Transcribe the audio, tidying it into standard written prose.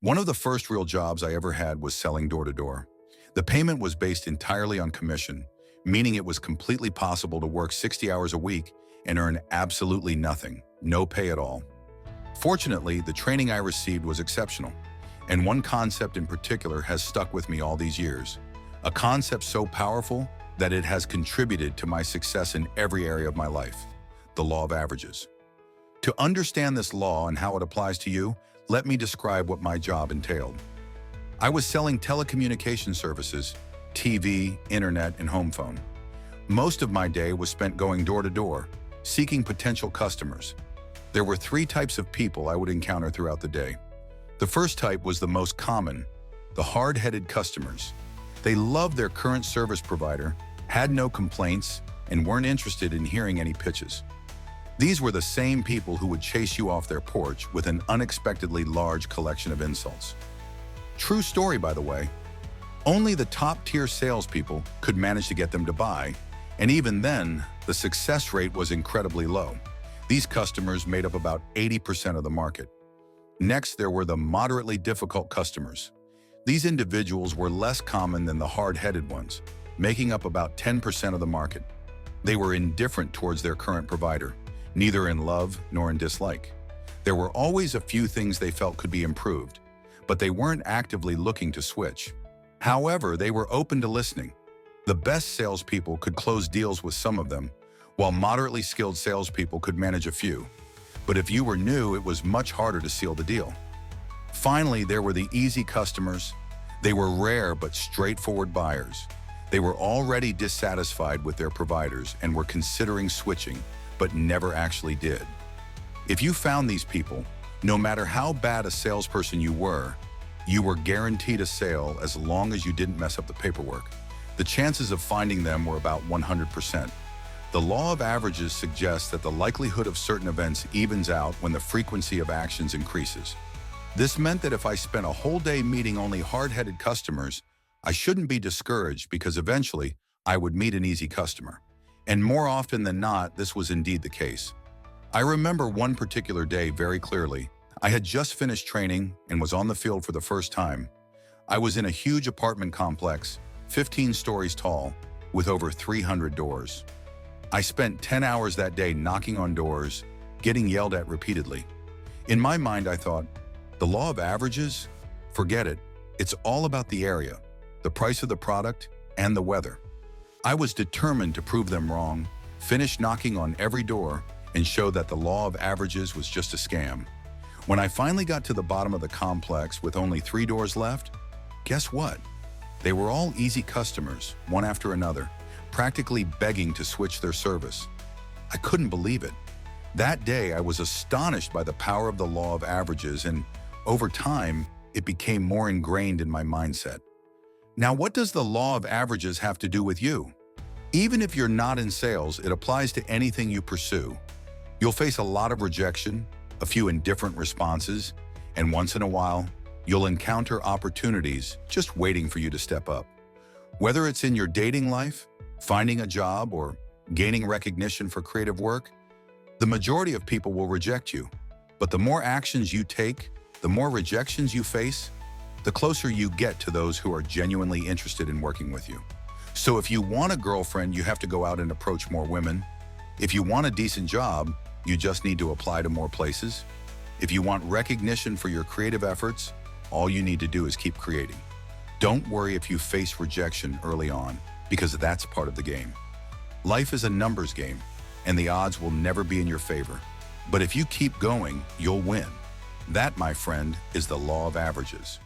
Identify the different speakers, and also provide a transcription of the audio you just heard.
Speaker 1: One of the first real jobs I ever had was selling door to door. The payment was based entirely on commission, meaning it was completely possible to work 60 hours a week and earn absolutely nothing, no pay at all. Fortunately, the training I received was exceptional, and one concept in particular has stuck with me all these years. A concept so powerful that it has contributed to my success in every area of my life: the law of averages. To understand this law and how it applies to you, let me describe what my job entailed. I was selling telecommunication services, TV, internet, and home phone. Most of my day was spent going door to door, seeking potential customers. There were three types of people I would encounter throughout the day. The first type was the most common: the hard-headed customers. They loved their current service provider, had no complaints, and weren't interested in hearing any pitches. These were the same people who would chase you off their porch with an unexpectedly large collection of insults. True story, by the way. Only the top-tier salespeople could manage to get them to buy, and even then, the success rate was incredibly low. These customers made up about 80% of the market. Next, there were the moderately difficult customers. These individuals were less common than the hard-headed ones, making up about 10% of the market. They were indifferent towards their current provider, neither in love nor in dislike. There were always a few things they felt could be improved, but they weren't actively looking to switch. However, they were open to listening. The best salespeople could close deals with some of them, while moderately skilled salespeople could manage a few. But if you were new, it was much harder to seal the deal. Finally, there were the easy customers. They were rare but straightforward buyers. They were already dissatisfied with their providers and were considering switching, but never actually did. If you found these people, no matter how bad a salesperson you were guaranteed a sale as long as you didn't mess up the paperwork. The chances of finding them were about 100%. The law of averages suggests that the likelihood of certain events evens out when the frequency of actions increases. This meant that if I spent a whole day meeting only hard-headed customers, I shouldn't be discouraged because eventually I would meet an easy customer. And more often than not, this was indeed the case. I remember one particular day very clearly. I had just finished training and was on the field for the first time. I was in a huge apartment complex, 15 stories tall, with over 300 doors. I spent 10 hours that day knocking on doors, getting yelled at repeatedly. In my mind, I thought, the law of averages? Forget it. It's all about the area, the price of the product, and the weather. I was determined to prove them wrong, finish knocking on every door, and show that the law of averages was just a scam. When I finally got to the bottom of the complex with only 3 doors left, guess what? They were all easy customers, one after another, practically begging to switch their service. I couldn't believe it. That day, I was astonished by the power of the law of averages, and over time, it became more ingrained in my mindset. Now, what does the law of averages have to do with you? Even if you're not in sales, it applies to anything you pursue. You'll face a lot of rejection, a few indifferent responses, and once in a while, you'll encounter opportunities just waiting for you to step up. Whether it's in your dating life, finding a job, or gaining recognition for creative work, the majority of people will reject you. But the more actions you take, the more rejections you face, the closer you get to those who are genuinely interested in working with you. So if you want a girlfriend, you have to go out and approach more women. If you want a decent job, you just need to apply to more places. If you want recognition for your creative efforts, all you need to do is keep creating. Don't worry if you face rejection early on, because that's part of the game. Life is a numbers game, and the odds will never be in your favor. But if you keep going, you'll win. That, my friend, is the law of averages.